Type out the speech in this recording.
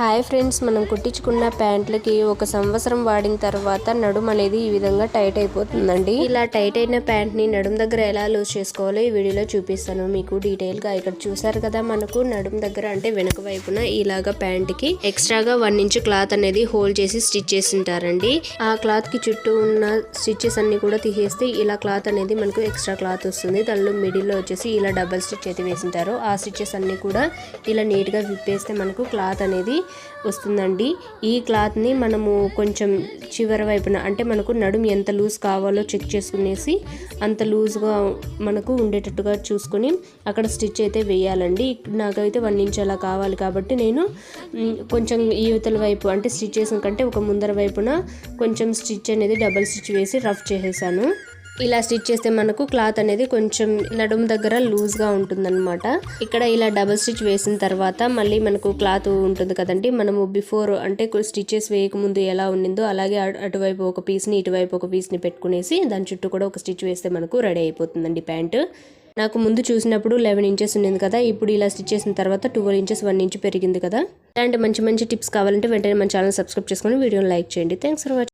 Hi friends, మనం కుట్టించుకున్న ప్యాంట్లకి ఒక సంవత్సరం వాడిన తర్వాత నడుం అనేది ఈ విధంగా టైట్ అయిపోతుందండి. ఇలా టైట్ అయిన ప్యాంట్ని నడుం దగ్గర ఎలా లూజ్ చేసుకోవాలో ఈ వీడియోలో చూపిస్తాను మీకు డీటెయిల్గా. ఇక్కడ చూసారు కదా, మనకు నడుం దగ్గర అంటే వెనక వైపున ఇలాగా ప్యాంట్కి ఎక్స్ట్రాగా 1 ఇంచ్ క్లాత్ అనేది హోల్డ్ చేసి స్టిచ్ చేసి ఉంటారండి. ఆ క్లాత్కి చుట్టూ ఉన్న స్టిచెస్ అన్ని కూడా తీసేస్తే ఇలా క్లాత్ అనేది మనకు ఎక్స్ట్రా క్లాత్ వస్తుంది. దానిలో మిడిల్లో వచ్చేసి ఇలా డబల్ స్టిచ్ అయితే వేసింటారు. ఆ స్టిచెస్ అన్ని కూడా ఇలా నీట్గా విప్పేస్తే మనకు క్లాత్ అనేది వస్తుందండి. ఈ క్లాత్ని మనము కొంచెం చివరి వైపున అంటే మనకు నడుము ఎంత లూజ్ కావాలో చెక్ చేసుకునేసి అంత లూజ్గా మనకు ఉండేటట్టుగా చూసుకొని అక్కడ స్టిచ్ అయితే వేయాలండి. నాకైతే 1 ఇంచ్ అలా కావాలి కాబట్టి నేను కొంచెం ఈ యువతల వైపు అంటే స్టిచ్ చేసిన కంటే ఒక ముందర వైపున కొంచెం స్టిచ్ అనేది డబల్ స్టిచ్ వేసి రఫ్ చేసేసాను. ఇలా స్టిచ్ చేస్తే మనకు క్లాత్ అనేది కొంచెం నడుము దగ్గర లూజ్గా ఉంటుందన్నమాట. ఇక్కడ ఇలా డబుల్ స్టిచ్ వేసిన తర్వాత మళ్ళీ మనకు క్లాత్ ఉంటుంది కదండి, మనము బిఫోర్ అంటే స్టిచెస్ వేయకముందు ఎలా ఉండిందో అలాగే అటువైపు ఒక పీస్ని ఇటువైపు ఒక పీస్ని పెట్టుకునేసి దాని చుట్టూ కూడా ఒక స్టిచ్ వేస్తే మనకు రెడీ అయిపోతుందండి ప్యాంట్. నాకు ముందు చూసినప్పుడు 11 ఇంచెస్ ఉండింది కదా, ఇప్పుడు ఇలా స్టిచ్ చేసిన తర్వాత 12 ఇంచెస్ 1 ఇంచ్ పెరిగింది కదా. ఇలాంటి మంచి టిప్స్ కావాలంటే వెంటనే మన ఛానల్ సబ్స్క్రైబ్ చేసుకొని వీడియోని లైక్ చేయండి. Thanks for watching.